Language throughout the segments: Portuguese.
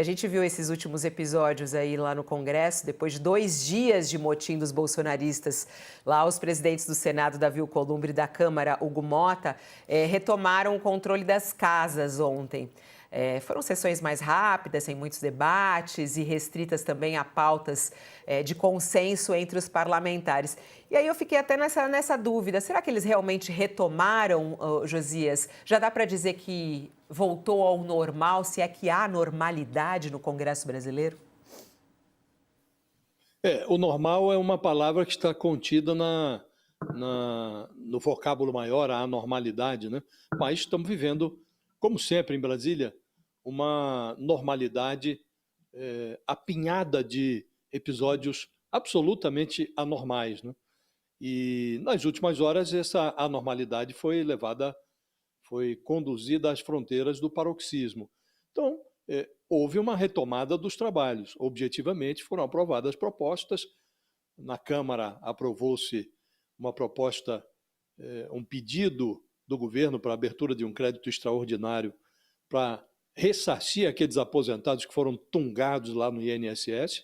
A gente viu esses últimos episódios aí lá no Congresso, depois de 2 dias de motim dos bolsonaristas, lá os presidentes do Senado, Davi Alcolumbre, e da Câmara, Hugo Motta, retomaram o controle das casas ontem. Foram sessões mais rápidas, sem muitos debates e restritas também a pautas de consenso entre os parlamentares. E aí eu fiquei até nessa dúvida, será que eles realmente retomaram, Josias? Já dá para dizer que voltou ao normal, se é que há normalidade no Congresso brasileiro? O normal é uma palavra que está contida no vocábulo maior, a anormalidade, né? Mas estamos vivendo, como sempre em Brasília, uma normalidade apinhada de episódios absolutamente anormais, né? E nas últimas horas essa anormalidade foi conduzida às fronteiras do paroxismo. Então, houve uma retomada dos trabalhos. Objetivamente, foram aprovadas propostas. Na Câmara aprovou-se uma proposta, um pedido do governo para a abertura de um crédito extraordinário para ressarcir aqueles aposentados que foram tungados lá no INSS.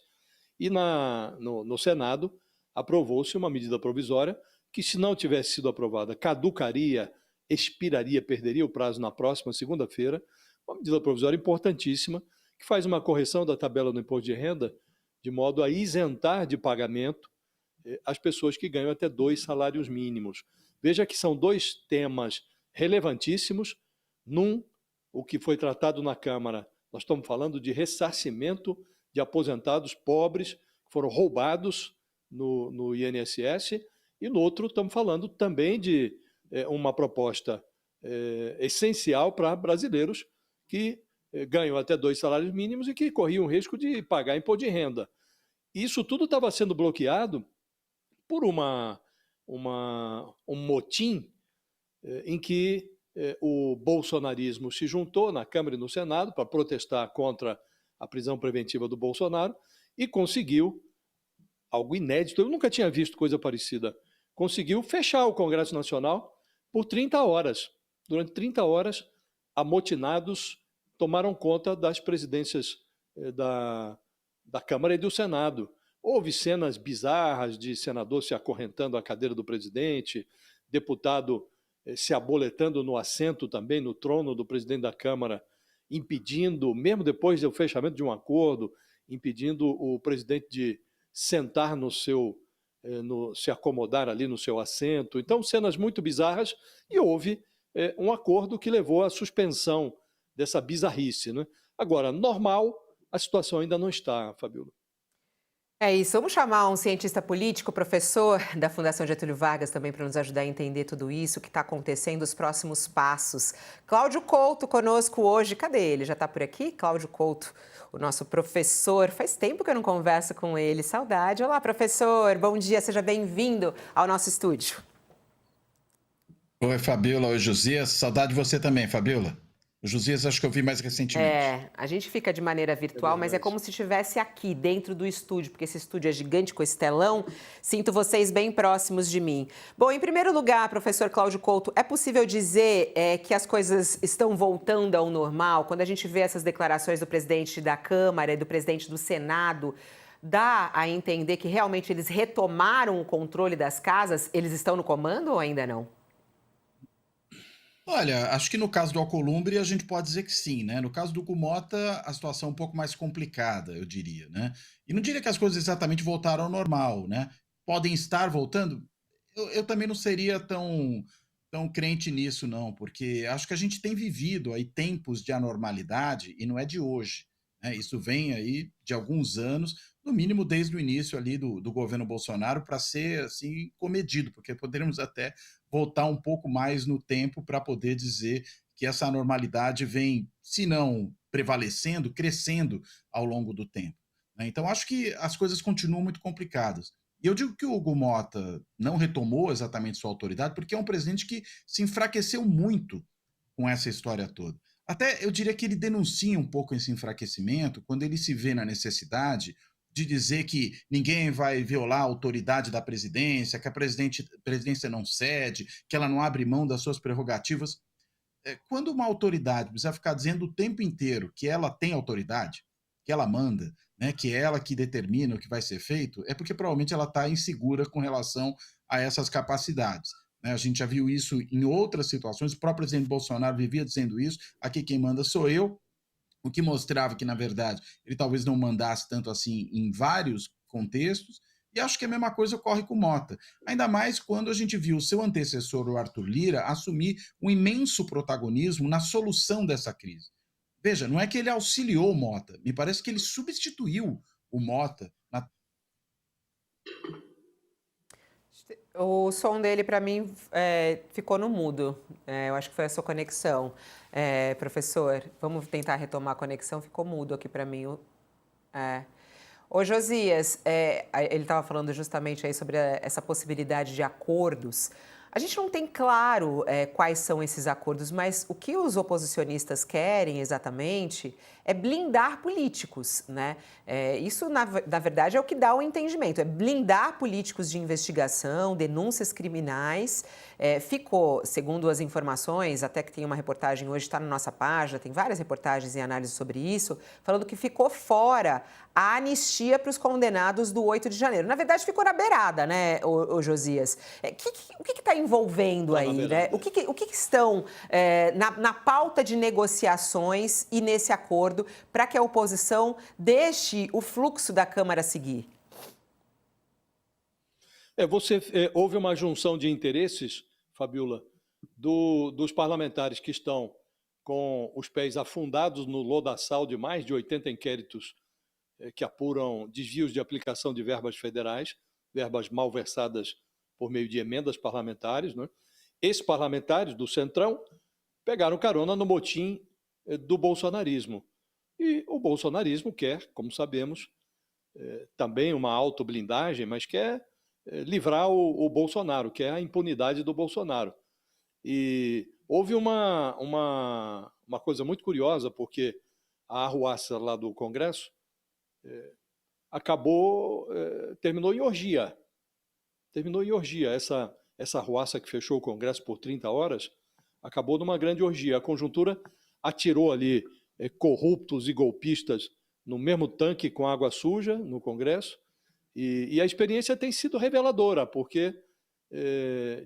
E no Senado aprovou-se uma medida provisória que, se não tivesse sido aprovada, caducaria, expiraria, perderia o prazo na próxima segunda-feira. Uma medida provisória importantíssima que faz uma correção da tabela do imposto de renda de modo a isentar de pagamento as pessoas que ganham até 2 salários mínimos. Veja que são 2 temas relevantíssimos. O que foi tratado na Câmara, nós estamos falando de ressarcimento de aposentados pobres que foram roubados no INSS, e no outro estamos falando também de uma proposta essencial para brasileiros que ganham até 2 salários mínimos e que corriam o risco de pagar imposto de renda. Isso tudo estava sendo bloqueado por um motim em que o bolsonarismo se juntou na Câmara e no Senado para protestar contra a prisão preventiva do Bolsonaro e conseguiu algo inédito. Eu nunca tinha visto coisa parecida. Conseguiu fechar o Congresso Nacional por 30 horas. Durante 30 horas, amotinados tomaram conta das presidências da Câmara e do Senado. Houve cenas bizarras de senador se acorrentando à cadeira do presidente, deputado se aboletando no assento também, no trono do presidente da Câmara, impedindo, mesmo depois do fechamento de um acordo, impedindo o presidente de sentar se acomodar ali no seu assento. Então, cenas muito bizarras, e houve um acordo que levou à suspensão dessa bizarrice, né? Agora, normal, a situação ainda não está, Fabiola. É isso. Vamos chamar um cientista político, professor da Fundação Getúlio Vargas, também para nos ajudar a entender tudo isso, o que está acontecendo, os próximos passos. Cláudio Couto conosco hoje. Cadê ele? Já está por aqui? Cláudio Couto, o nosso professor. Faz tempo que eu não converso com ele. Saudade. Olá, professor. Bom dia. Seja bem-vindo ao nosso estúdio. Oi, Fabiola. Oi, Josias. Saudade de você também, Fabiola. O Josias acho que eu vi mais recentemente. A gente fica de maneira virtual, mas é como se estivesse aqui, dentro do estúdio, porque esse estúdio é gigante com esse telão. Sinto vocês bem próximos de mim. Bom, em primeiro lugar, professor Cláudio Couto, é possível dizer que as coisas estão voltando ao normal? Quando a gente vê essas declarações do presidente da Câmara e do presidente do Senado, dá a entender que realmente eles retomaram o controle das casas? Eles estão no comando ou ainda não? Olha, acho que no caso do Alcolumbre a gente pode dizer que sim, né? No caso do Gumota, a situação é um pouco mais complicada, eu diria, né? E não diria que as coisas exatamente voltaram ao normal, né? Podem estar voltando. Eu também não seria tão crente nisso, não, porque acho que a gente tem vivido aí tempos de anormalidade e não é de hoje, né? Isso vem aí de alguns anos, no mínimo desde o início ali do governo Bolsonaro, para ser assim comedido, porque poderíamos até voltar um pouco mais no tempo para poder dizer que essa anormalidade vem, se não prevalecendo, crescendo ao longo do tempo, né? Então, acho que as coisas continuam muito complicadas. E eu digo que o Hugo Mota não retomou exatamente sua autoridade, porque é um presidente que se enfraqueceu muito com essa história toda. Até eu diria que ele denuncia um pouco esse enfraquecimento quando ele se vê na necessidade de dizer que ninguém vai violar a autoridade da presidência, que a presidência não cede, que ela não abre mão das suas prerrogativas. Quando uma autoridade precisa ficar dizendo o tempo inteiro que ela tem autoridade, que ela manda, né, que é ela que determina o que vai ser feito, é porque provavelmente ela está insegura com relação a essas capacidades. Né? A gente já viu isso em outras situações, o próprio presidente Bolsonaro vivia dizendo isso, aqui quem manda sou eu, o que mostrava que, na verdade, ele talvez não mandasse tanto assim em vários contextos, e acho que a mesma coisa ocorre com o Mota. Ainda mais quando a gente viu o seu antecessor, o Arthur Lira, assumir um imenso protagonismo na solução dessa crise. Veja, não é que ele auxiliou o Mota, me parece que ele substituiu o Mota na. O som dele, para mim, ficou no mudo. Eu acho que foi a sua conexão. Professor, vamos tentar retomar a conexão. Ficou mudo aqui para mim. Ô, Josias, ele estava falando justamente aí sobre essa possibilidade de acordos. A gente não tem claro quais são esses acordos, mas o que os oposicionistas querem exatamente é blindar políticos, né? Isso, na verdade, é o que dá o entendimento, é blindar políticos de investigação, denúncias criminais. Ficou, segundo as informações, até que tem uma reportagem hoje, está na nossa página, tem várias reportagens e análises sobre isso, falando que ficou fora a anistia para os condenados do 8 de janeiro. Na verdade, ficou na beirada, né, ô Josias? O que está envolvendo aí, né? O que estão na pauta de negociações e nesse acordo para que a oposição deixe o fluxo da Câmara seguir? Houve uma junção de interesses, Fabiola, dos parlamentares que estão com os pés afundados no lodaçal de mais de 80 inquéritos que apuram desvios de aplicação de verbas federais, verbas malversadas por meio de emendas parlamentares, né? Esses parlamentares do Centrão pegaram carona no motim do bolsonarismo. E o bolsonarismo quer, como sabemos, também uma autoblindagem, mas quer livrar o Bolsonaro, quer a impunidade do Bolsonaro. E houve uma coisa muito curiosa, porque a arruaça lá do Congresso terminou em orgia. Terminou em orgia. Essa arruaça que fechou o Congresso por 30 horas acabou numa grande orgia. A conjuntura atirou ali corruptos e golpistas no mesmo tanque com água suja no Congresso, e a experiência tem sido reveladora, porque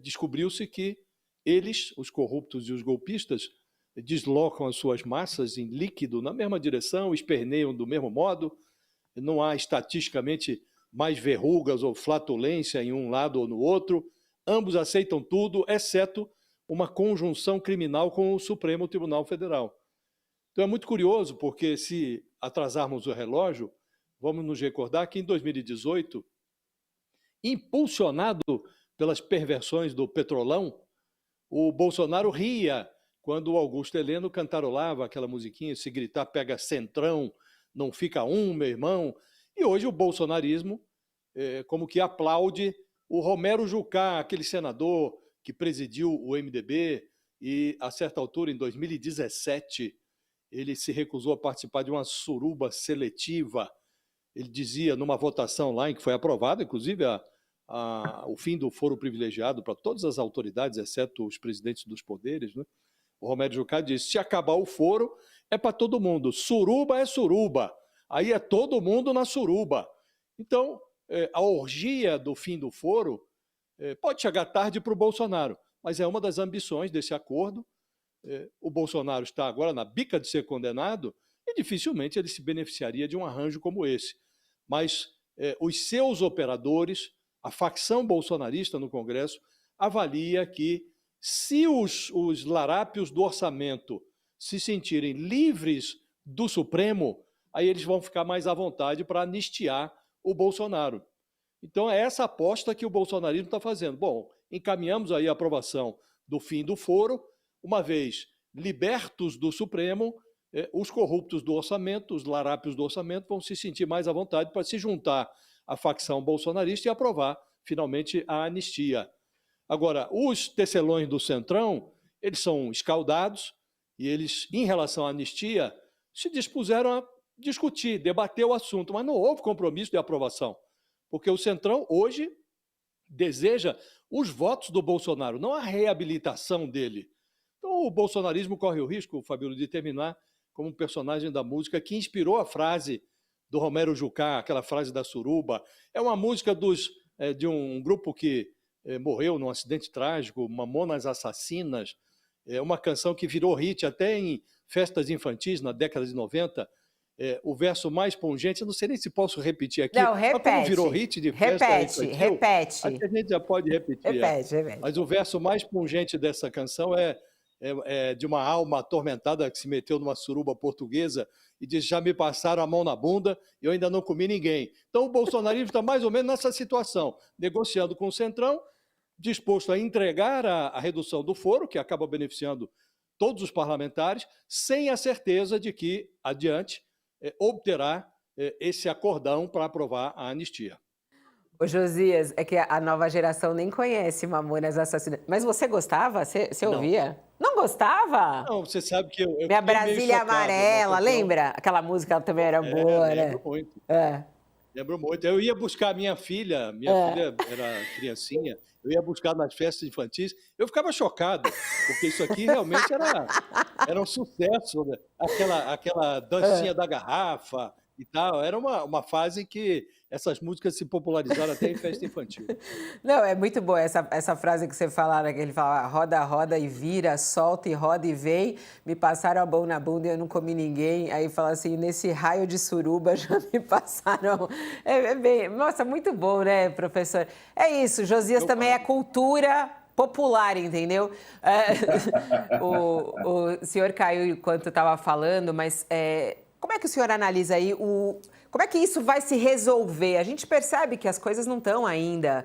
descobriu-se que eles, os corruptos e os golpistas, deslocam as suas massas em líquido na mesma direção, esperneiam do mesmo modo, não há estatisticamente mais verrugas ou flatulência em um lado ou no outro, ambos aceitam tudo, exceto uma conjunção criminal com o Supremo Tribunal Federal. Então é muito curioso, porque se atrasarmos o relógio, vamos nos recordar que em 2018, impulsionado pelas perversões do Petrolão, o Bolsonaro ria quando o Augusto Heleno cantarolava aquela musiquinha, se gritar pega centrão, não fica meu irmão. E hoje o bolsonarismo como que aplaude o Romero Jucá, aquele senador que presidiu o MDB e, a certa altura, em 2017, ele se recusou a participar de uma suruba seletiva. Ele dizia, numa votação lá em que foi aprovada, inclusive, o fim do foro privilegiado para todas as autoridades, exceto os presidentes dos poderes, né? O Romero Jucá disse, se acabar o foro, é para todo mundo. Suruba é suruba. Aí é todo mundo na suruba. Então, a orgia do fim do foro pode chegar tarde para o Bolsonaro, mas é uma das ambições desse acordo. O Bolsonaro está agora na bica de ser condenado e dificilmente ele se beneficiaria de um arranjo como esse. Mas os seus operadores, a facção bolsonarista no Congresso, avalia que se os larápios do orçamento se sentirem livres do Supremo, aí eles vão ficar mais à vontade para anistiar o Bolsonaro. Então é essa aposta que o bolsonarismo está fazendo. Bom, encaminhamos aí a aprovação do fim do foro, uma vez libertos do Supremo, os corruptos do orçamento, os larápios do orçamento, vão se sentir mais à vontade para se juntar à facção bolsonarista e aprovar, finalmente, a anistia. Agora, os tecelões do Centrão, eles são escaldados e eles, em relação à anistia, se dispuseram a discutir, debater o assunto, mas não houve compromisso de aprovação, porque o Centrão hoje deseja os votos do Bolsonaro, não a reabilitação dele. Então, o bolsonarismo corre o risco, Fabíola, de terminar como um personagem da música que inspirou a frase do Romero Jucá, aquela frase da suruba. É uma música de um grupo que morreu num acidente trágico, Mamonas Assassinas. É uma canção que virou hit até em festas infantis na década de 90. O verso mais pungente, eu não sei nem se posso repetir aqui, Não, mas como virou repete. hit de festa Repete, infantil, repete. acho que a gente já pode repetir. Repete. Mas o verso mais pungente dessa canção é de uma alma atormentada que se meteu numa suruba portuguesa e diz: já me passaram a mão na bunda e eu ainda não comi ninguém. Então o bolsonarismo está mais ou menos nessa situação, negociando com o Centrão, disposto a entregar a redução do foro, que acaba beneficiando todos os parlamentares, sem a certeza de que, adiante, obterá esse acordão para aprovar a anistia. Ô, Josias, é que a nova geração nem conhece Mamonas Assassinas. Mas você gostava? Você ouvia? Não gostava? Não, você sabe que eu Minha fiquei meio Brasília chocado, Amarela, lembra? Aquela música também era boa, né? Lembro muito. É. Lembro muito. Eu ia buscar minha filha era criancinha, eu ia buscar nas festas infantis, eu ficava chocado, porque isso aqui realmente era um sucesso, né? Aquela dancinha da garrafa e tal, era uma fase que essas músicas se popularizaram até em festa infantil. Não, é muito boa essa frase que você fala, né, que ele fala: roda, roda e vira, solta e roda e vem, me passaram a mão na bunda e eu não comi ninguém. Aí fala assim: nesse raio de suruba já me passaram. Nossa, muito bom, né, professor? É isso, Josias também é cultura popular, entendeu? O senhor caiu enquanto estava falando, mas como é que o senhor analisa aí como é que isso vai se resolver? A gente percebe que as coisas não estão ainda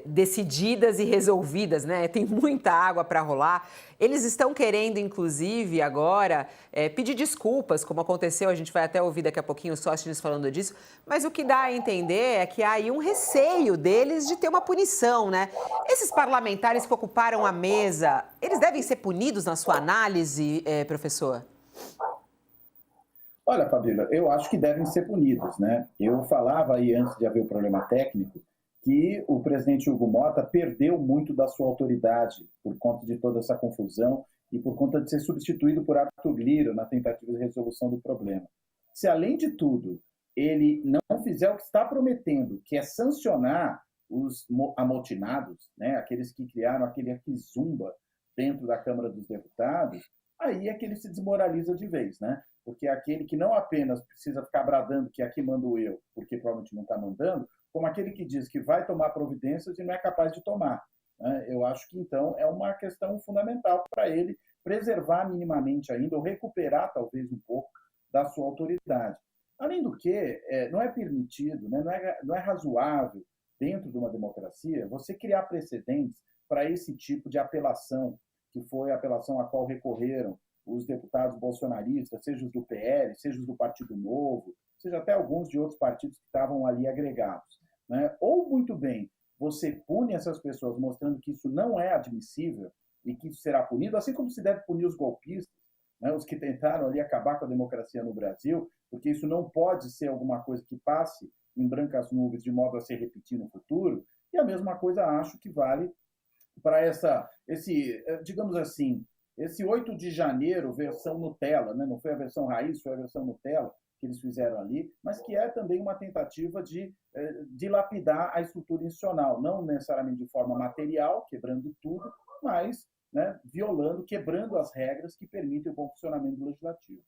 decididas e resolvidas, né? Tem muita água para rolar. Eles estão querendo, inclusive, agora pedir desculpas, como aconteceu, a gente vai até ouvir daqui a pouquinho o Sóstenes falando disso, mas o que dá a entender é que há aí um receio deles de ter uma punição, né? Esses parlamentares que ocuparam a mesa, eles devem ser punidos na sua análise, professor? Olha, Fabíola, eu acho que devem ser punidos, né? Eu falava aí, antes de haver o problema técnico, que o presidente Hugo Motta perdeu muito da sua autoridade por conta de toda essa confusão e por conta de ser substituído por Arthur Lira na tentativa de resolução do problema. Se, além de tudo, ele não fizer o que está prometendo, que é sancionar os amotinados, né? Aqueles que criaram aquele arquizumba dentro da Câmara dos Deputados, aí é que ele se desmoraliza de vez, né? Porque é aquele que não apenas precisa ficar bradando que aqui mando eu, porque provavelmente não está mandando, como aquele que diz que vai tomar providências e não é capaz de tomar, né? Eu acho que, então, é uma questão fundamental para ele preservar minimamente ainda, ou recuperar, talvez, um pouco da sua autoridade. Além do que, não é permitido, né? Não é razoável, dentro de uma democracia, você criar precedentes para esse tipo de apelação, que foi a apelação a qual recorreram os deputados bolsonaristas, seja os do PL, seja os do Partido Novo, seja até alguns de outros partidos que estavam ali agregados, né? Ou, muito bem, você pune essas pessoas mostrando que isso não é admissível e que isso será punido, assim como se deve punir os golpistas, né? Os que tentaram ali acabar com a democracia no Brasil, porque isso não pode ser alguma coisa que passe em brancas nuvens de modo a se repetir no futuro, e a mesma coisa acho que vale para digamos assim, esse 8 de janeiro, versão Nutella, né? Não foi a versão raiz, foi a versão Nutella que eles fizeram ali, mas que é também uma tentativa de dilapidar a estrutura institucional, não necessariamente de forma material, quebrando tudo, mas, né, quebrando as regras que permitem o bom funcionamento do legislativo.